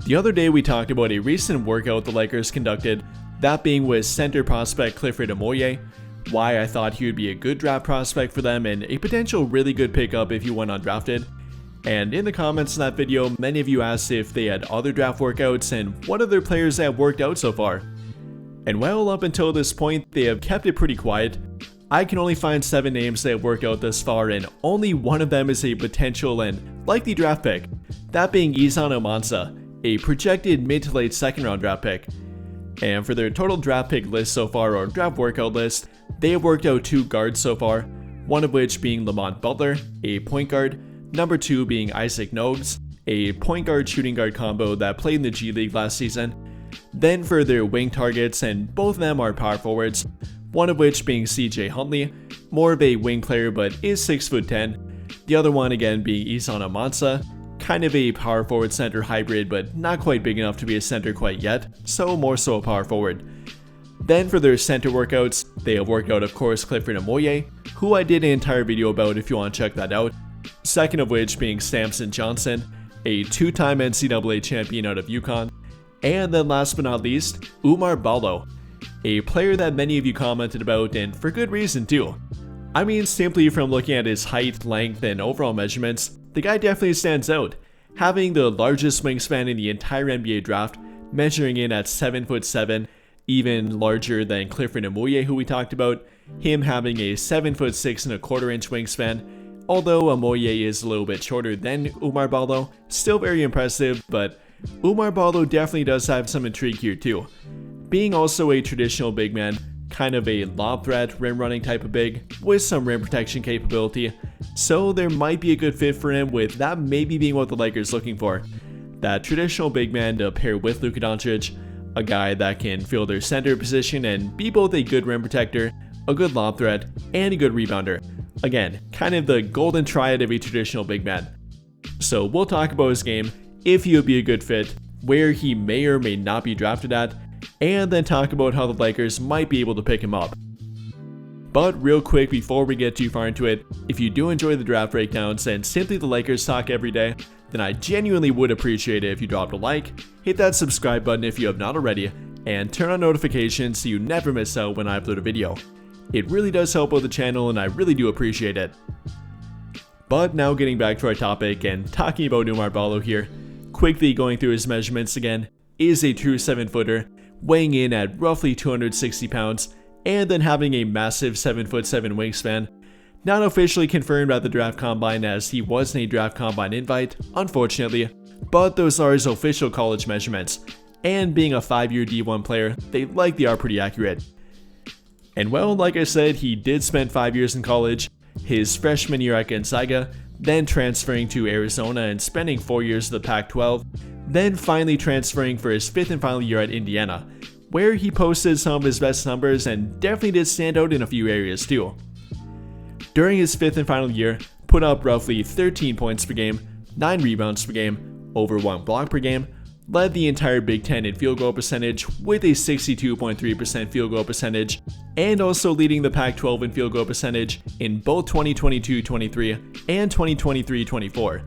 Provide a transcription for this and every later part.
The other day we talked about a recent workout the Lakers conducted, that being with center prospect Clifford Omoye, why I thought he would be a good draft prospect for them and a potential really good pickup if he went undrafted. And in the comments in that video, many of you asked if they had other draft workouts and what other players have worked out so far. And well, up until this point, they have kept it pretty quiet. I can only find 7 names that have worked out thus far, and only one of them is a potential and likely draft pick, that being Izan Omansa, a projected mid to late second round draft pick. And for their total draft pick list so far, or draft workout list, they have worked out 2 guards so far, one of which being Lamont Butler, a point guard, number 2 being Isaac Nogues, a point guard shooting guard combo that played in the G League last season. Then for their wing targets, and both of them are power forwards, one of which being CJ Huntley, more of a wing player but is 6'10", the other one again being Izan Omansa, kind of a power forward center hybrid but not quite big enough to be a center quite yet, so more so a power forward. Then for their center workouts, they have worked out of course Clifford Omoye, who I did an entire video about if you want to check that out, second of which being Samson Johnson, a 2-time NCAA champion out of UConn, and then last but not least, Oumar Ballo, a player that many of you commented about, and for good reason too. I mean, simply from looking at his height, length, and overall measurements, the guy definitely stands out, having the largest wingspan in the entire NBA draft, measuring in at 7'7", even larger than Clifford Omoye, who we talked about, him having a 7'6¼ inch wingspan. Although Omoye is a little bit shorter than Oumar Ballo, still very impressive, but Oumar Ballo definitely does have some intrigue here too. Being also a traditional big man, kind of a lob threat, rim running type of big, with some rim protection capability, so there might be a good fit for him, with that maybe being what the Lakers looking for. That traditional big man to pair with Luka Doncic, a guy that can fill their center position and be both a good rim protector, a good lob threat, and a good rebounder. Again, kind of the golden triad of a traditional big man. So we'll talk about his game, if he would be a good fit, where he may or may not be drafted at, and then talk about how the Lakers might be able to pick him up. But real quick before we get too far into it, if you do enjoy the draft breakdowns and simply the Lakers talk every day, then I genuinely would appreciate it if you dropped a like, hit that subscribe button if you have not already, and turn on notifications so you never miss out when I upload a video. It really does help out the channel and I really do appreciate it. But now getting back to our topic and talking about Oumar Ballo here, quickly going through his measurements again, is a true 7-footer, weighing in at roughly 260 pounds, and then having a massive 7'7" wingspan. Not officially confirmed at the draft combine as he wasn't a draft combine invite, unfortunately, but those are his official college measurements, and being a 5-year D1 player, they likely are pretty accurate. And well, like I said, he did spend 5 years in college, his freshman year at Gonzaga, then transferring to Arizona and spending 4 years at the Pac-12, then finally transferring for his 5th and final year at Indiana, where he posted some of his best numbers and definitely did stand out in a few areas too. During his 5th and final year, put up roughly 13 points per game, 9 rebounds per game, over 1 block per game, led the entire Big Ten in field goal percentage with a 62.3% field goal percentage, and also leading the Pac-12 in field goal percentage in both 2022-23 and 2023-24.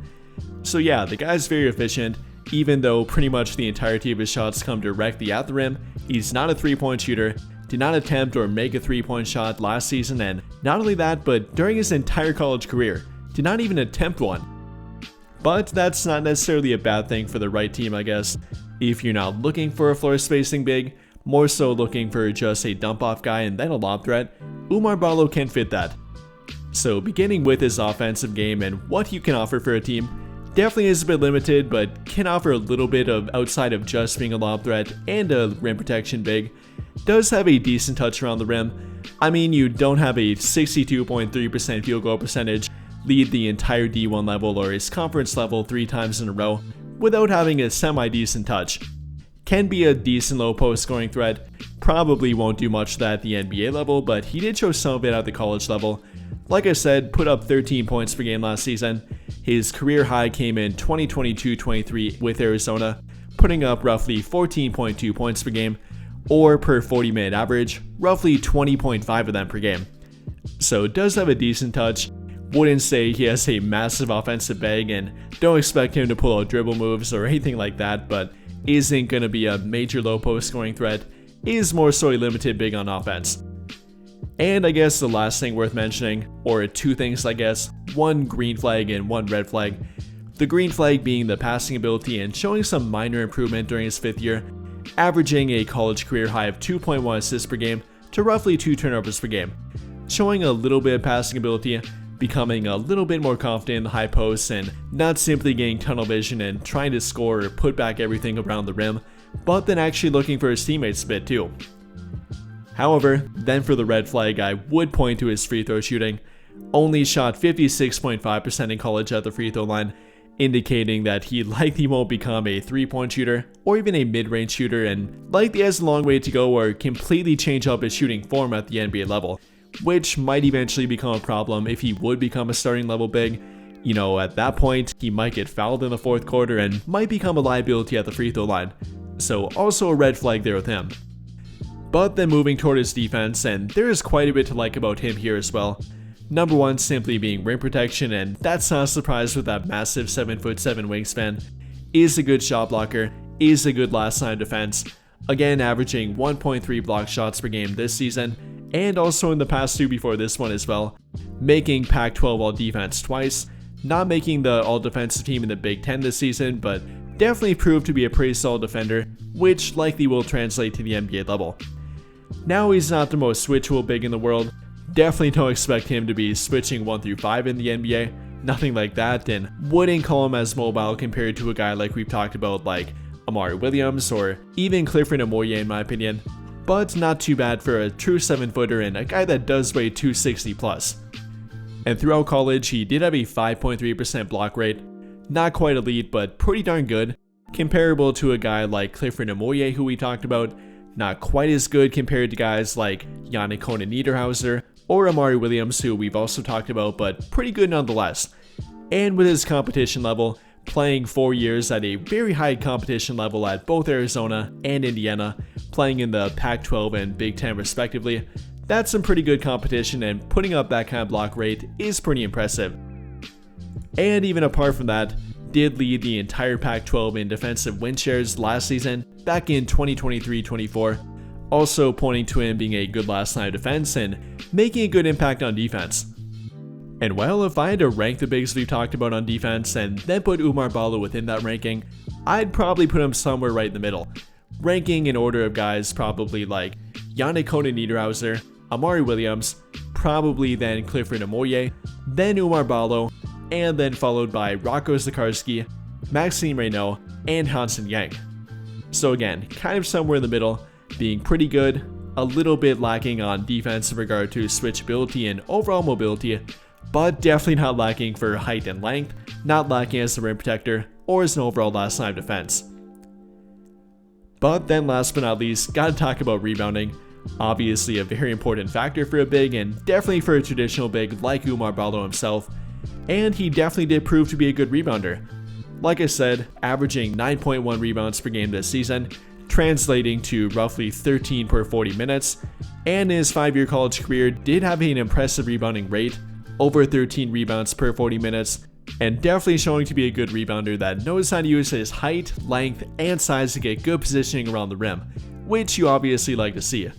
So yeah, the guy's very efficient, even though pretty much the entirety of his shots come directly at the rim. He's not a 3-point shooter, did not attempt or make a 3-point shot last season, and not only that, but during his entire college career, did not even attempt one. But that's not necessarily a bad thing for the right team, I guess. If you're not looking for a floor spacing big, more so looking for just a dump off guy and then a lob threat, Oumar Ballo can fit that. So beginning with his offensive game and what he can offer for a team, definitely is a bit limited, but can offer a little bit of outside of just being a lob threat and a rim protection big. Does have a decent touch around the rim. I mean, you don't have a 62.3% field goal percentage, lead the entire D1 level or his conference level 3 times in a row without having a semi-decent touch. Can be a decent low post scoring threat, probably won't do much of that at the NBA level, but he did show some of it at the college level. Like I said, put up 13 points per game last season. His career high came in 2022-23 with Arizona, putting up roughly 14.2 points per game, or per 40-minute average, roughly 20.5 of them per game. So does have a decent touch. Wouldn't say he has a massive offensive bag, and don't expect him to pull out dribble moves or anything like that, but isn't going to be a major low post scoring threat, is more so a limited big on offense. And I guess the last thing worth mentioning, or two things I guess, one green flag and one red flag. The green flag being the passing ability and showing some minor improvement during his 5th year, averaging a college career high of 2.1 assists per game to roughly 2 turnovers per game. Showing a little bit of passing ability, becoming a little bit more confident in the high posts and not simply getting tunnel vision and trying to score or put back everything around the rim, but then actually looking for his teammates a bit too. However, then for the red flag, I would point to his free throw shooting. Only shot 56.5% in college at the free throw line, indicating that he likely won't become a 3-point shooter or even a mid-range shooter, and likely has a long way to go or completely change up his shooting form at the NBA level, which might eventually become a problem if he would become a starting level big. You know, at that point, he might get fouled in the 4th quarter and might become a liability at the free throw line. So also a red flag there with him. But then moving toward his defense, and there is quite a bit to like about him here as well. Number one simply being rim protection, and that's not a surprise with that massive 7'7" wingspan. Is a good shot blocker, is a good last line defense. Again, averaging 1.3 block shots per game this season, and also in the past 2 before this one as well. Making Pac-12 all defense twice, not making the all defensive team in the Big Ten this season, but definitely proved to be a pretty solid defender, which likely will translate to the NBA level. Now he's not the most switchable big in the world. Definitely don't expect him to be switching 1 through 5 in the NBA, nothing like that, and wouldn't call him as mobile compared to a guy like we've talked about like Amari Williams or even Clifford Amoye in my opinion, but not too bad for a true 7-footer and a guy that does weigh 260 plus. And throughout college, he did have a 5.3% block rate, not quite elite but pretty darn good, comparable to a guy like Clifford Amoye who we talked about, not quite as good compared to guys like Yannick Niederhauser or Amari Williams who we've also talked about, but pretty good nonetheless. And with his competition level, playing 4 years at a very high competition level at both Arizona and Indiana, playing in the Pac-12 and Big Ten respectively, that's some pretty good competition, and putting up that kind of block rate is pretty impressive. And even apart from that, did lead the entire Pac-12 in defensive win shares last season, back in 2023-24, also pointing to him being a good last line of defense and making a good impact on defense. And well, if I had to rank the bigs we've talked about on defense and then put Oumar Ballo within that ranking, I'd probably put him somewhere right in the middle. Ranking in order of guys probably like Yannick Niederhauser, Amari Williams, probably then Clifford Amoye, then Oumar Ballo, and then followed by Rocco Zikarsky, Maxime Reynaud, and Hansen Yang. So again, kind of somewhere in the middle, being pretty good, a little bit lacking on defense in regard to switchability and overall mobility, but definitely not lacking for height and length, not lacking as a rim protector, or as an overall last line defense. But then last but not least, gotta talk about rebounding. Obviously a very important factor for a big, and definitely for a traditional big like Oumar Ballo himself, and he definitely did prove to be a good rebounder. Like I said, averaging 9.1 rebounds per game this season, translating to roughly 13 per 40 minutes, and in his 5-year college career did have an impressive rebounding rate, over 13 rebounds per 40 minutes, and definitely showing to be a good rebounder that knows how to use his height, length, and size to get good positioning around the rim, which you obviously like to see.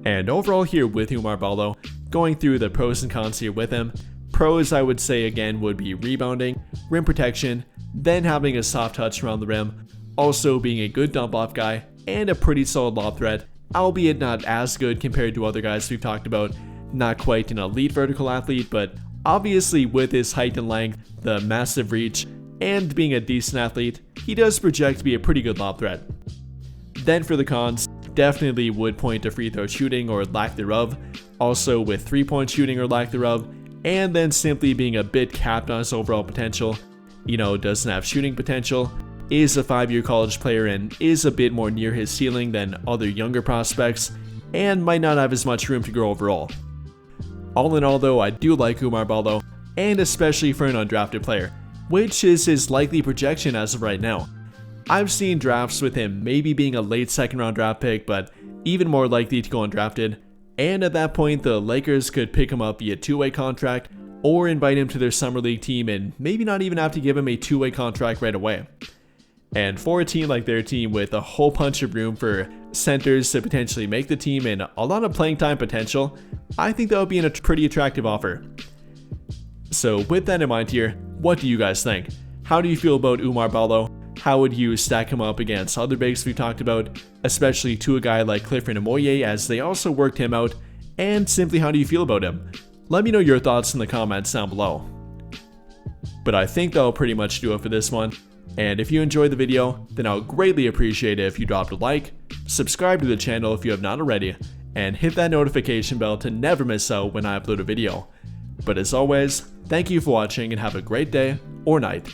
And overall here with Oumar Ballo, going through the pros and cons here with him, pros I would say again would be rebounding, rim protection, then having a soft touch around the rim, also being a good dump off guy, and a pretty solid lob threat, albeit not as good compared to other guys we've talked about, not quite an elite vertical athlete, but obviously with his height and length, the massive reach, and being a decent athlete, he does project to be a pretty good lob threat. Then for the cons, definitely would point to free throw shooting or lack thereof, also with 3-point shooting or lack thereof, and then simply being a bit capped on his overall potential. You know, doesn't have shooting potential, is a 5-year college player and is a bit more near his ceiling than other younger prospects, and might not have as much room to grow overall. All in all though, I do like Oumar Ballo, and especially for an undrafted player, which is his likely projection as of right now. I've seen drafts with him maybe being a late 2nd round draft pick, but even more likely to go undrafted. and at that point the Lakers could pick him up via two-way contract or invite him to their summer league team and maybe not even have to give him a two-way contract right away. And for a team like their team with a whole bunch of room for centers to potentially make the team and a lot of playing time potential, I think that would be a pretty attractive offer. So with that in mind here, what do you guys think? How do you feel about Oumar Ballo? How would you stack him up against other bigs we've talked about, especially to a guy like Clifford Omoye as they also worked him out, and simply how do you feel about him? Let me know your thoughts in the comments down below. But I think that'll pretty much do it for this one, and if you enjoyed the video, then I would greatly appreciate it if you dropped a like, subscribe to the channel if you have not already, and hit that notification bell to never miss out when I upload a video. But as always, thank you for watching and have a great day or night.